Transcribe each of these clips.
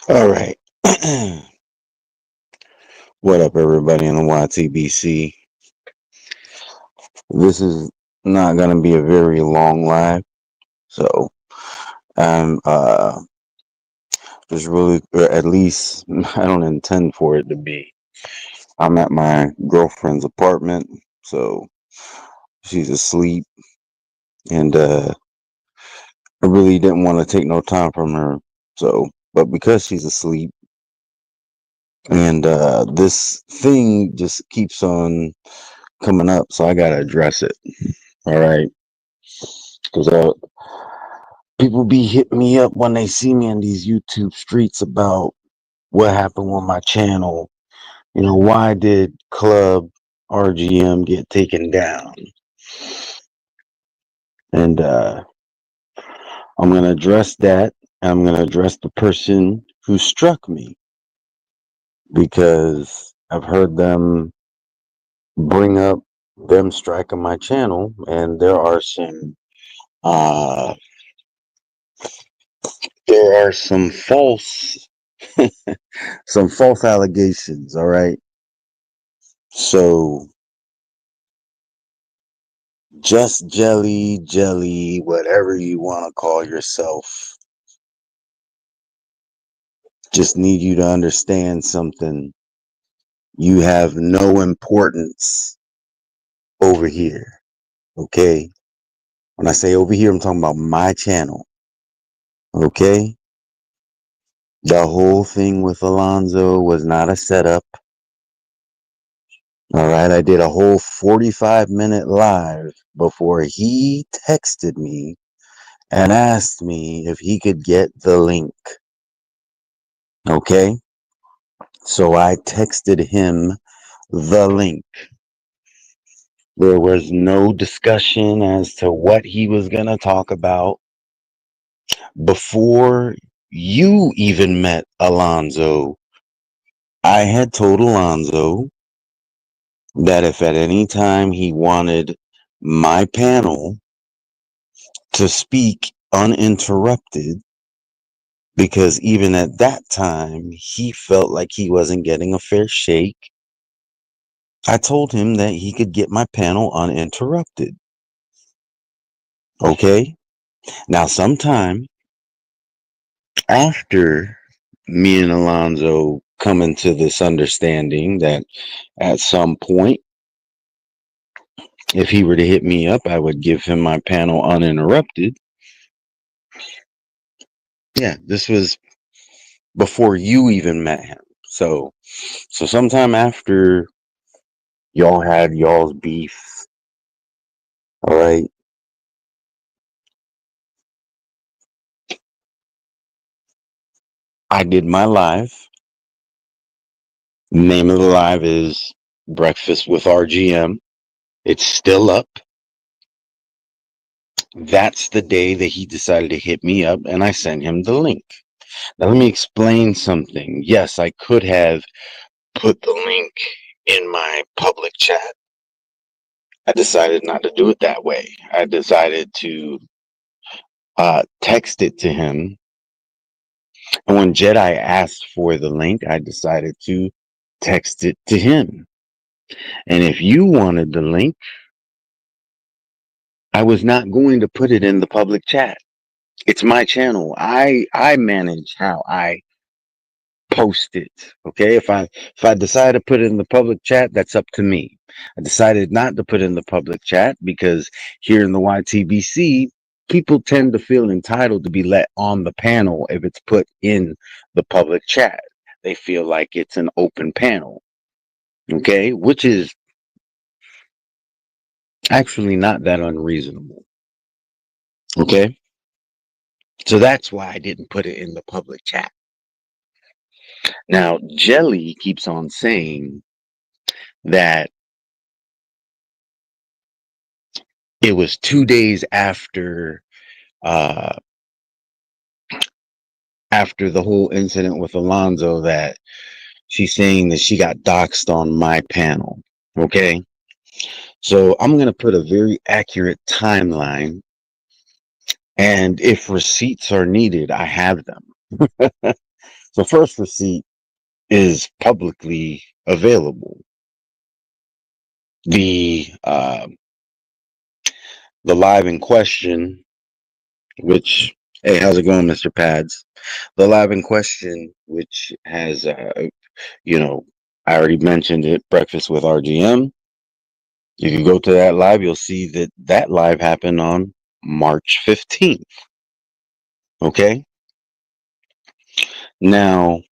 All right. What up, everybody in the YTBC? This is not going to be a very long live, so I'm just really, or at least I don't intend for it to be. I'm at my girlfriend's apartment, so she's asleep, and I really didn't want to take no time from her. So, but because she's asleep, and this thing just keeps on coming up, so I gotta address it. All right, because people be hitting me up when they see me in these YouTube streets about what happened with my channel. Why did Club RGM get taken down? And I'm going to address that. I'm going to address the person who struck me because I've heard them bring up them striking my channel, and uh, there are some false allegations. All right. So just jelly, whatever you want to call yourself. Just need you to understand something. You have no importance over here. Okay? When I say over here, I'm talking about my channel. Okay? The whole thing with Alonzo was not a setup. All right? I did a whole 45-minute live before he texted me and asked me if he could get the link. Okay? So I texted him the link. There was no discussion as to what he was going to talk about. Before you even met Alonzo, I had told Alonzo that if at any time he wanted my panel to speak uninterrupted, because even at that time, he felt like he wasn't getting a fair shake, I told him that he could get my panel uninterrupted. Okay? Now, sometime after me and Alonzo coming to this understanding that at some point, if he were to hit me up, I would give him my panel uninterrupted. Yeah, this was before you even met him. So sometime after y'all had y'all's beef, all right, I did my live. Name of the live is Breakfast with RGM. It's still up. That's the day that he decided to hit me up, and I sent him the link. Now, let me explain something. Yes, I could have put the link in my public chat. I decided not to do it that way. I decided to text it to him. And when Jedi asked for the link, I decided to text it to him. And if you wanted the link, I was not going to put it in the public chat. It's my channel. I manage how I post it. Okay. If I decide to put it in the public chat, that's up to me. I decided not to put it in the public chat because here in the YTBC, people tend to feel entitled to be let on the panel if it's put in the public chat. They feel like it's an open panel. Okay, which is actually not that unreasonable. Okay. So that's why I didn't put it in the public chat. Now, Jelly keeps on saying that it was 2 days uh, after the whole incident with Alonzo that she's saying that she got doxxed on my panel. Okay. So I'm going to put a very accurate timeline And if receipts are needed, I have them. So first receipt is publicly available. The live in question, which, hey, how's it going, Mr. Pads? The live in question, which has, you know, I already mentioned it, Breakfast with RGM. You can go to that live. You'll see that that live happened on March 15th. Okay. Now,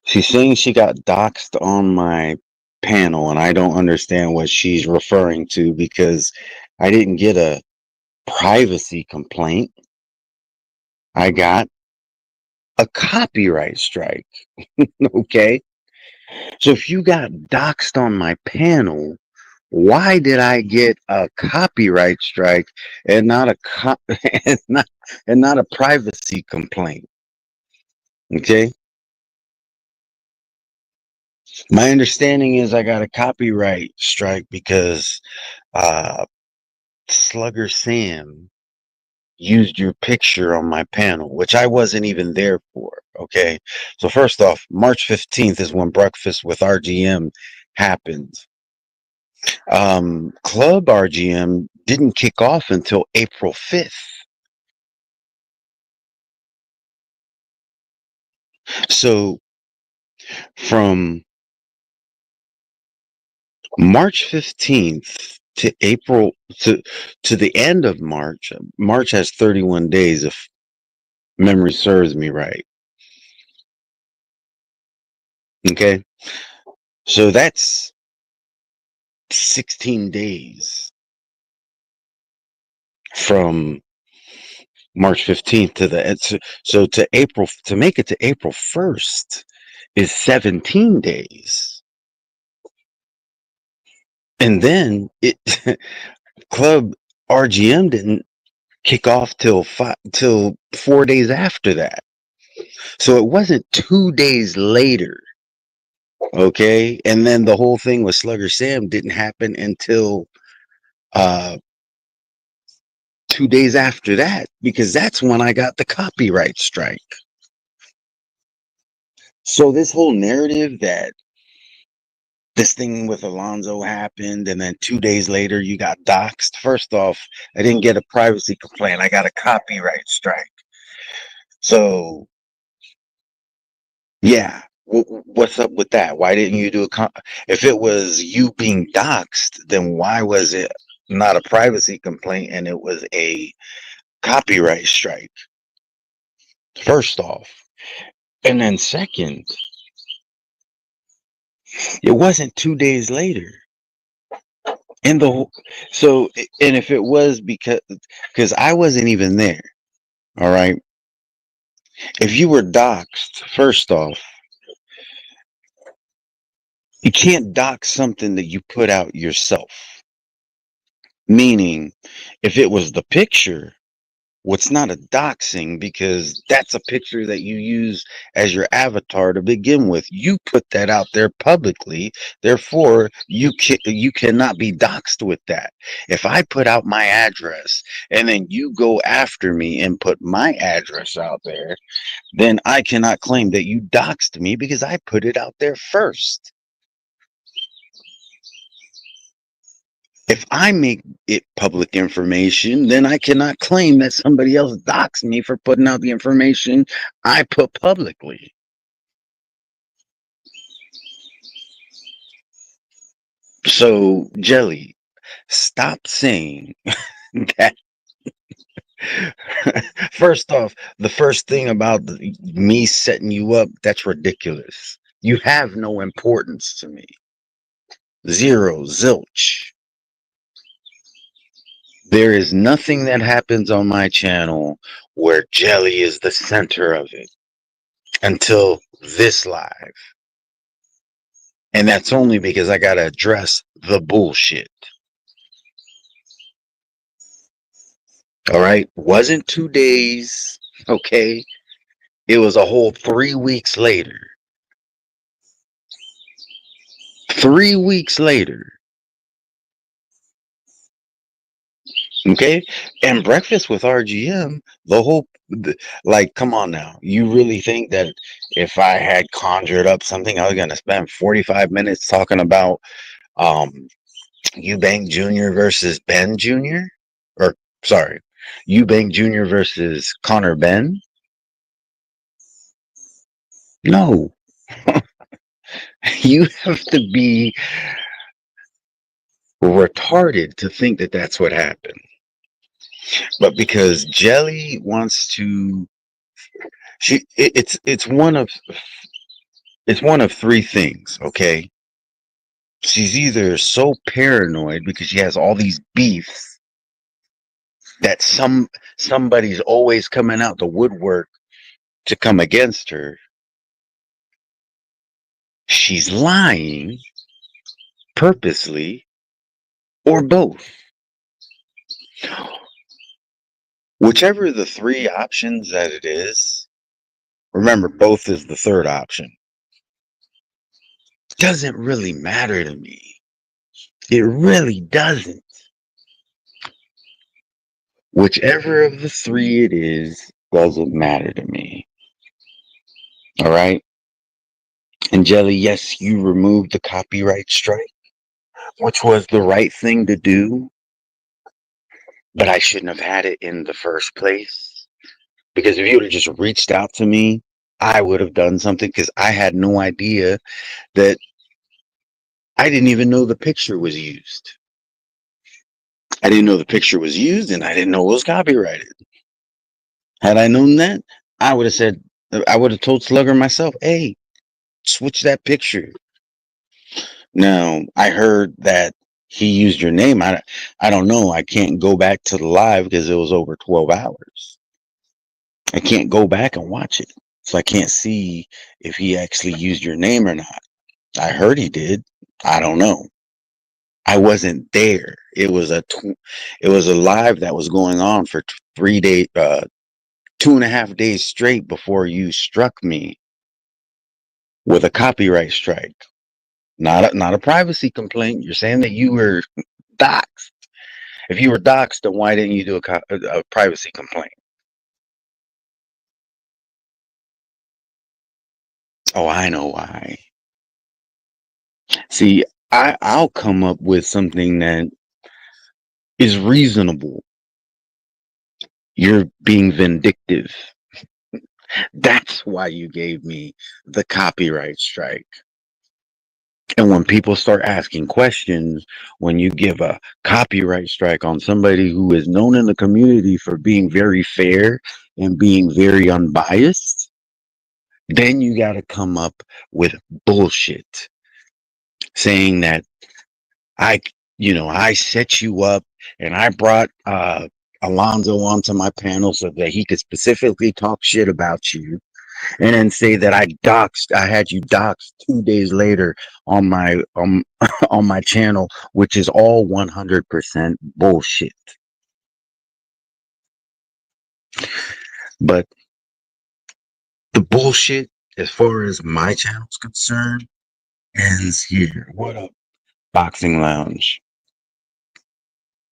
she's saying she got doxxed on my panel, and I don't understand what she's referring to because I didn't get a privacy complaint. I got a copyright strike. Okay. So if you got doxxed on my panel, why did I get a copyright strike and not a and not a privacy complaint? Okay. My understanding is I got a copyright strike because uh, Slugger Sam used your picture on my panel, which I wasn't even there for. Okay. So first off, March 15th is when Breakfast with RGM happened. Club RGM didn't kick off until April 5th. So from March 15th to April to the end of March, March has 31 days if memory serves me right. Okay. So that's 16 days from March 15th to the so to April, to make it to April 1st is 17 days. And then it Club RGM didn't kick off till 4 days after that. So it wasn't 2 days later. Okay. And then the whole thing with Slugger Sam didn't happen until uh 2 days after that, because that's when I got the copyright strike. So this whole narrative that this thing with Alonzo happened and then 2 days later you got doxxed. First off, I didn't get a privacy complaint. I got a copyright strike. So yeah, what's up with that? Why didn't you do if it was you being doxxed, then why was it not a privacy complaint and it was a copyright strike? First off. And then second, it wasn't 2 days later. And and if it was because I wasn't even there, all right. If you were doxxed, first off, you can't dox something that you put out yourself. Meaning, if it was the picture, what's not a doxing, because that's a picture that you use as your avatar to begin with. You put that out there publicly, therefore you cannot be doxed with that. If I put out my address and then you go after me and put my address out there, then I cannot claim that you doxed me because I put it out there first. If I make it public information, then I cannot claim that somebody else doxed me for putting out the information I put publicly. So, Jelly, stop saying that. First off, the first thing about me setting you up, that's ridiculous. You have no importance to me. Zero, zilch. There is nothing that happens on my channel where Jelly is the center of it until this live. And that's only because I got to address the bullshit. All right. Wasn't 2 days. Okay. It was a whole 3 weeks later. 3 weeks later. Okay, and breakfast with RGM, like, come on now. You really think that if I had conjured up something, I was gonna spend 45 minutes talking about um Eubank Jr. versus Ben Jr. Or sorry, Eubank Jr. versus Connor Ben? No, you have to be retarded to think that that's what happened. But because Jelly wants to, it's one of three things. Okay, she's either so paranoid because she has all these beefs that somebody's always coming out the woodwork to come against her. She's lying purposely, or both. Whichever of the three options that it is, remember, both is the third option. Doesn't really matter to me. It really doesn't. Whichever of the three it is doesn't matter to me. All right. And Jelly, yes, you removed the copyright strike, which was the right thing to do, but I shouldn't have had it in the first place. Because if you would have just reached out to me, I would have done something because I had no idea that I didn't even know the picture was used. I didn't know the picture was used and I didn't know it was copyrighted. Had I known that, I would have told Slugger myself, hey, switch that picture. Now, I heard that he used your name. I don't know. I can't go back to the live because it was over 12 hours. I can't go back and watch it. So I can't see if he actually used your name or not. I heard he did. I don't know. I wasn't there. It was a live that was going on for 3 days, 2.5 days straight before you struck me with a copyright strike. Not a privacy complaint. You're saying that you were doxxed. If you were doxxed, then why didn't you do a privacy complaint? Oh, I know why. See, I'll come up with something that is reasonable. You're being vindictive. That's why you gave me the copyright strike. And when people start asking questions, when you give a copyright strike on somebody who is known in the community for being very fair and being very unbiased, then you got to come up with bullshit saying that I, I set you up and I brought Alonzo onto my panel so that he could specifically talk shit about you and then say that I had you doxxed 2 days later on my on my channel, which is all 100% bullshit. But the bullshit, as far as my channel's concerned, ends here. What up, Boxing Lounge?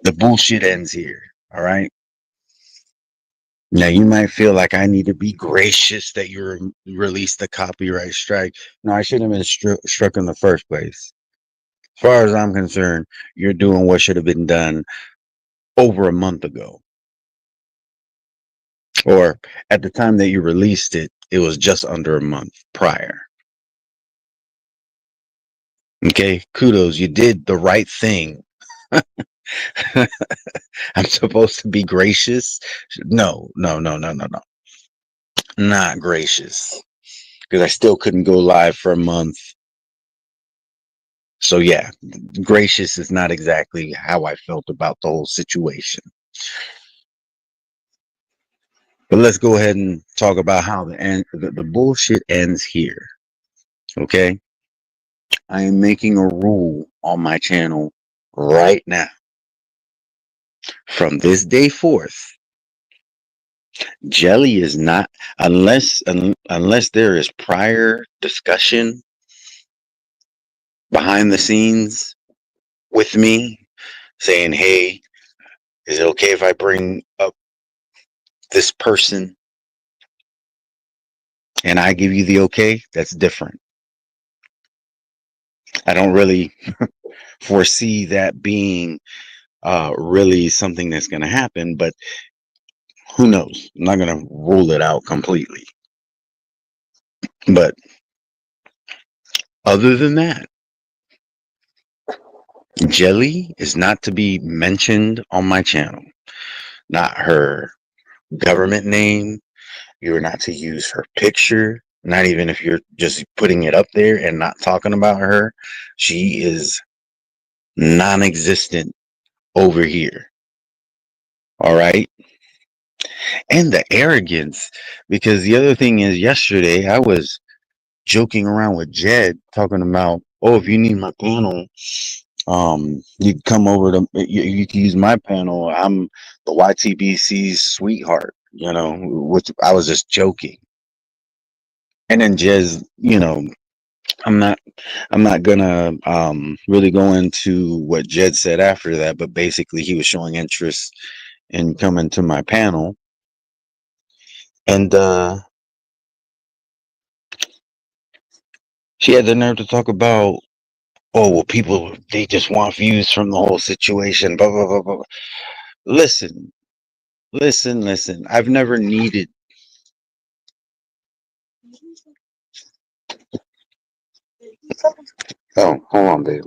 The bullshit ends here. All right. Now you might feel like I need to be gracious that you released the copyright strike. No, I shouldn't have been struck in the first place. As far as I'm concerned, you're doing what should have been done over a month ago. Or at the time that you released it, it was just under a month prior. Okay, kudos, you did the right thing. I'm supposed to be gracious? No, no, no, no, no, no. Not gracious. Because I still couldn't go live for a month. So yeah, gracious is not exactly how I felt about the whole situation. But let's go ahead and talk about how the bullshit ends here. Okay? I am making a rule on my channel right now. From this day forth, Jelly is not, unless there is prior discussion behind the scenes with me saying, hey, Is it okay if I bring up this person and I give you the okay? That's different. I don't really foresee that being really something that's going to happen, but who knows? I'm not going to rule it out completely. But other than that, Jelly is not to be mentioned on my channel. Not her government name. You're not to use her picture. Not even if you're just putting it up there and not talking about her. She is non-existent over here. All right. And the arrogance, because the other thing is, yesterday I was joking around with Jed, talking about, oh, if you need my panel, you can come over to, you can use my panel. I'm the YTBC's sweetheart, which I was just joking. And then Jed's, I'm not I'm not gonna really go into what Jed said after that, but basically he was showing interest in coming to my panel. And she had the nerve to talk about, oh, well, people, they just want views from the whole situation, blah, blah, blah, blah. Listen, listen. I've never needed. Oh, hold on, babe.